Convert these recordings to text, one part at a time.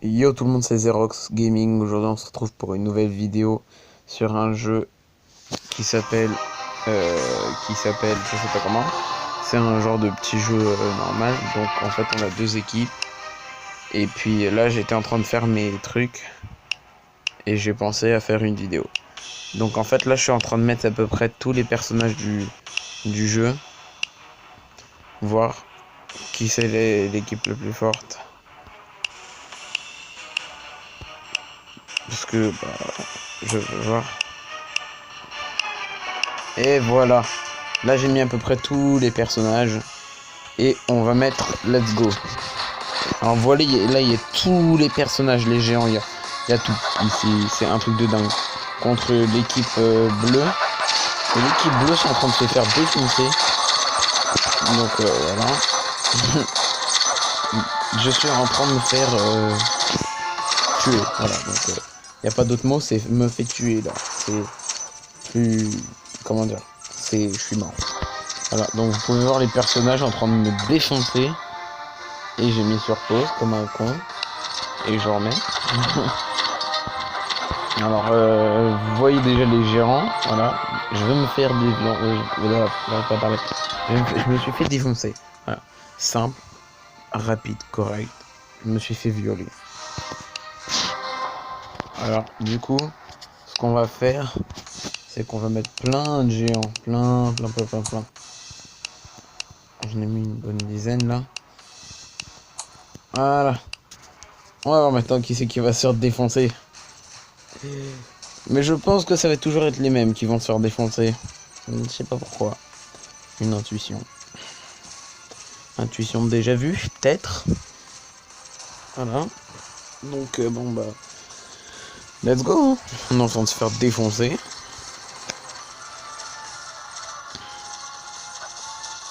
Yo tout le monde, c'est Zerox Gaming. Aujourd'hui on se retrouve pour une nouvelle vidéo sur un jeu qui s'appelle je sais pas comment. C'est un genre de petit jeu normal. Donc en fait on a deux équipes. Et puis là j'étais en train de faire mes trucs et j'ai pensé à faire une vidéo. Donc en fait là je suis en train de mettre à peu près tous les personnages du jeu. Voir qui c'est l'équipe la plus forte. Parce que je veux voir. Et voilà. Là j'ai mis à peu près tous les personnages. Et on va mettre let's go. Alors voilà, là il y a tous les personnages, les géants, il y a tout. Ici, c'est un truc de dingue. Contre l'équipe bleue. Et l'équipe bleue sont en train de se faire défoncer. Donc voilà. Je suis en train de me faire tuer. Voilà, donc il n'y a pas d'autre mot, c'est me fait tuer là. C'est plus... Comment dire? Je suis mort. Voilà, donc vous pouvez voir les personnages en train de me défoncer. Et j'ai mis sur pause comme un con. Et je remets. Alors, vous voyez déjà les gérants. Voilà. Je vais me faire je me suis fait défoncer. Voilà. Simple, rapide, correct. Je me suis fait violer. Alors, du coup, ce qu'on va faire, c'est qu'on va mettre plein de géants. Plein. J'en ai mis une bonne dizaine là. Voilà. On va voir maintenant qui c'est qui va se faire défoncer. Mais je pense que ça va toujours être les mêmes qui vont se faire défoncer. Je sais pas pourquoi. Une intuition. Intuition déjà vue, peut-être. Voilà. Donc bon bah. Let's go hein. On est en train de se faire défoncer.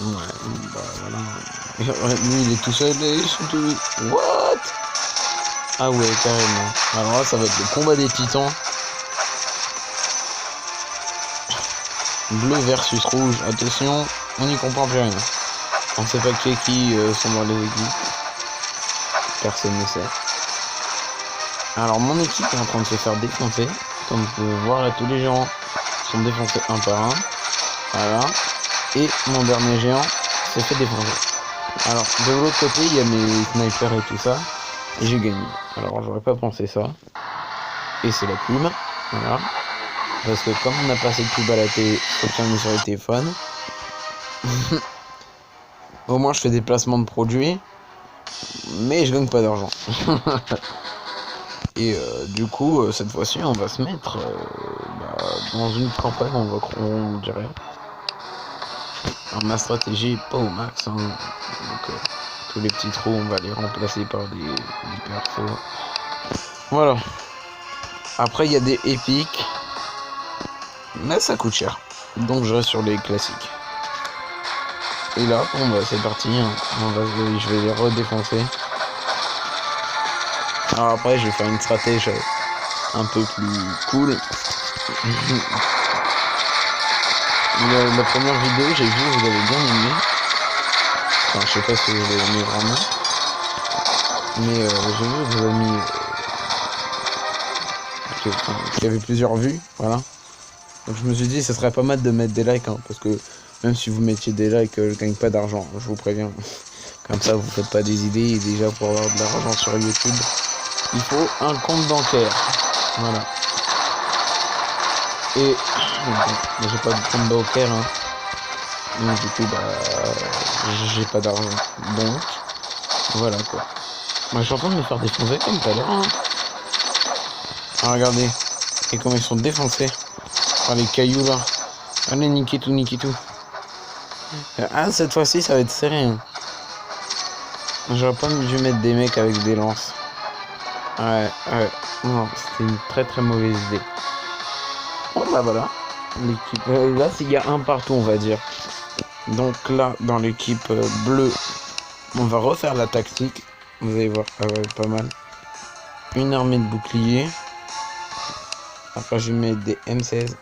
Ouais, bah voilà. Et, ouais, lui il est tout seul et ils sont tous... What? Ah ouais, carrément. Alors là ça va être le combat des titans. Bleu versus rouge. Attention, on n'y comprend plus rien. On sait pas qui sont dans les équipes. Personne ne sait. Alors mon équipe est en train de se faire défoncer. Comme vous pouvez voir là, tous les géants sont défoncés un par un. Voilà. Et mon dernier géant s'est fait défoncer. Alors de l'autre côté il y a mes snipers et tout ça. Et j'ai gagné. Alors j'aurais pas pensé ça. Et c'est la plume. Voilà. Parce que comme on n'a pas assez de pub à la télé, faut que j'en ai sur le téléphone. Au moins je fais des placements de produits. Mais je gagne pas d'argent. Et du coup, cette fois-ci, on va se mettre dans une campagne, on dirait. Alors, ma stratégie est pas au max. Hein. Donc, tous les petits trous, on va les remplacer par des perfos. Voilà. Après, il y a des épiques. Mais ça coûte cher. Donc, je reste sur les classiques. Et là, bon, bah, c'est parti. Hein. Je vais les redéfoncer. Alors après, je vais faire une stratégie un peu plus cool. La première vidéo, j'ai vu, vous avez bien aimé. Enfin, je sais pas si vous l'avez aimé vraiment. Mais j'ai vu, vous avez mis... qu'il y avait plusieurs vues, voilà. Donc je me suis dit, ce serait pas mal de mettre des likes, hein, parce que même si vous mettiez des likes, je gagne pas d'argent, je vous préviens. Comme ça, vous faites pas des idées, et déjà pour avoir de l'argent sur YouTube, il faut un compte bancaire. Voilà. Et bon, j'ai pas de compte bancaire, hein. Donc du coup, j'ai pas d'argent. Donc, voilà quoi. Moi, je suis en train de me faire défoncer comme tout à l'heure. Hein. Ah, regardez. Et comment ils sont défoncés par les cailloux là. Allez, niquez tout. Ah, cette fois-ci, ça va être serré. Hein. J'aurais pas dû mettre des mecs avec des lances. Ouais. Non, c'était une très mauvaise idée. Bon, bah voilà. L'équipe. Là, il y a un partout, on va dire. Donc là, dans l'équipe bleue, on va refaire la tactique. Vous allez voir, ça va être pas mal. Une armée de boucliers. Après, je vais mettre des M16.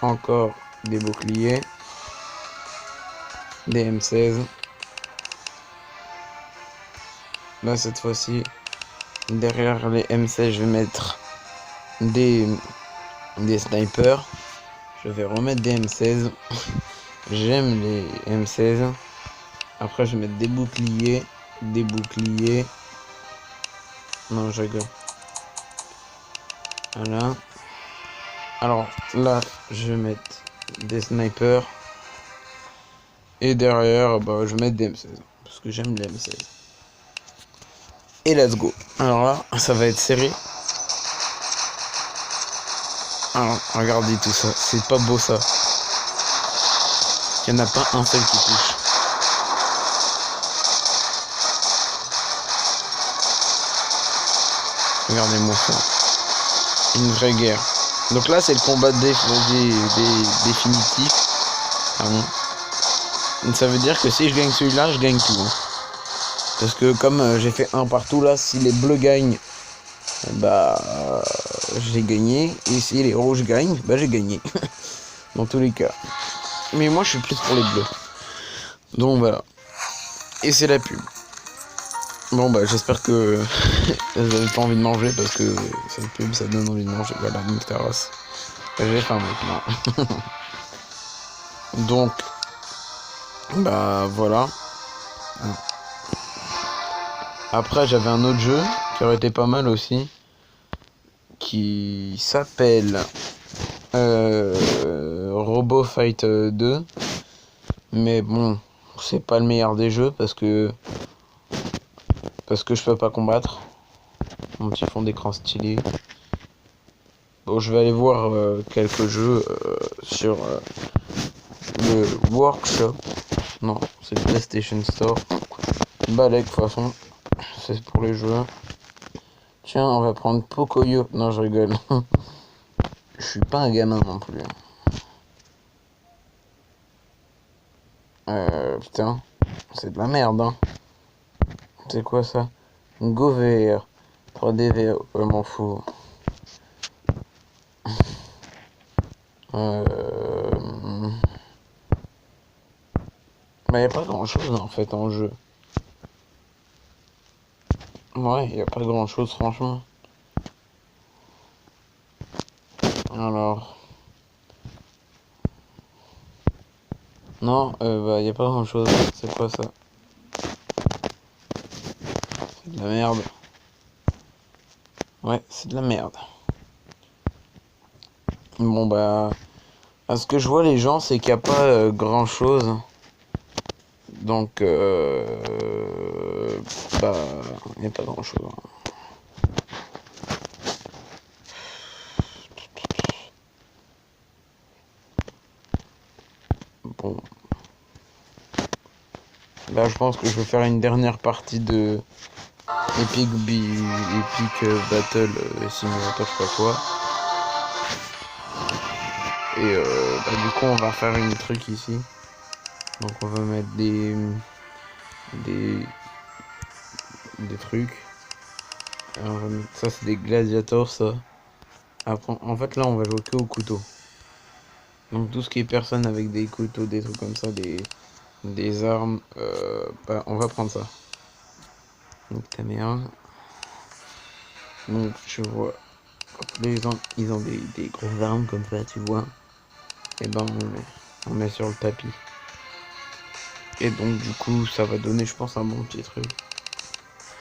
Encore des boucliers. Des M16. Là cette fois-ci, derrière les M16, je vais mettre des snipers. Je vais remettre des M16. J'aime les M16. Après, je vais mettre des boucliers. Des boucliers. Non, je rigole. Voilà. Alors là, je vais mettre des snipers. Et derrière, bah, je vais mettre des M16. Parce que j'aime les M16. Et let's go. Alors là, ça va être serré. Alors, regardez tout ça. C'est pas beau ça. Il n'y en a pas un seul qui touche. Regardez-moi ça. Une vraie guerre. Donc là, c'est le combat définitif. Ah bon. Ça veut dire que si je gagne celui-là, je gagne tout. Hein. Parce que comme j'ai fait un partout là, si les bleus gagnent, bah j'ai gagné. Et si les rouges gagnent, bah j'ai gagné. Dans tous les cas. Mais moi, je suis plus pour les bleus. Donc voilà. Et c'est la pub. Bon bah j'espère que vous avez pas envie de manger parce que cette pub ça donne envie de manger. Voilà, une terrasse. J'ai faim maintenant. Donc bah voilà. Après j'avais un autre jeu qui aurait été pas mal aussi. Qui s'appelle Robo Fight 2. Mais bon, c'est pas le meilleur des jeux parce que je peux pas combattre. Mon petit fond d'écran stylé. Bon, je vais aller voir quelques jeux sur le workshop. Non, c'est le PlayStation Store. Balek, de toute façon, c'est pour les jeux. Tiens, on va prendre Pocoyo. Non, je rigole. Je suis pas un gamin non plus. Putain, c'est de la merde, hein. C'est quoi ça? GoVR. 3D VR, je m'en fous. Bah, y a pas grand chose en fait en jeu. Ouais, y a pas grand chose franchement. Alors. Non, bah y a pas grand chose. C'est quoi ça? C'est de la merde. Ouais, c'est de la merde. Bon bah. À ce que je vois les gens, c'est qu'il n'y a pas grand chose. Donc bah il n'y a pas grand chose. Bon. Là je pense que je vais faire une dernière partie de Epic Battle Simulator, je sais pas quoi. Et bah, du coup on va faire une truc ici. Donc on va mettre des trucs. Alors, ça c'est des gladiators ça. Après, en fait là on va jouer que au couteau. Donc tout ce qui est personne avec des couteaux, des trucs comme ça, des armes, bah, on va prendre ça. Donc ta merde. Donc je vois. Les gens ils ont des grosses armes comme ça, tu vois. Et ben on met sur le tapis. Et donc du coup ça va donner je pense un bon petit truc.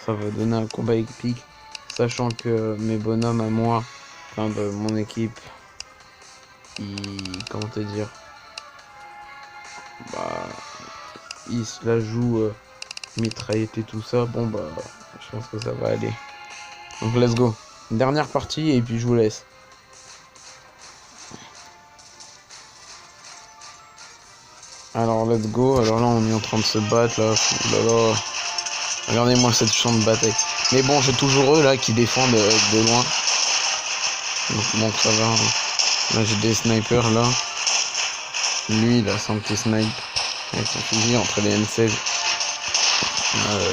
Ça va donner un combat épique. Sachant que mes bonhommes à moi, enfin de mon équipe, comment te dire, bah ils se la jouent mitraillette et tout ça. Bon bah je pense que ça va aller. Donc let's go. Dernière partie et puis je vous laisse. Alors let's go. Alors là on est en train de se battre là. Là. Regardez-moi cette champ de bataille. Mais bon j'ai toujours eux là qui défendent de loin. Donc bon ça va. Là j'ai des snipers là. Lui il a son petit snipe. Avec son fusil entre les M16.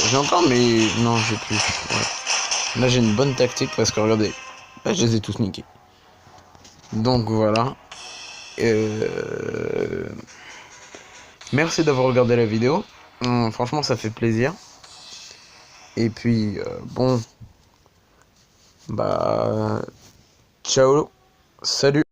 J'ai encore mais. Non j'ai plus. Ouais. Là j'ai une bonne tactique parce que regardez. Là je les ai tous niqués. Donc voilà. Merci d'avoir regardé la vidéo. Franchement ça fait plaisir. Et puis, bon, bah, ciao, salut.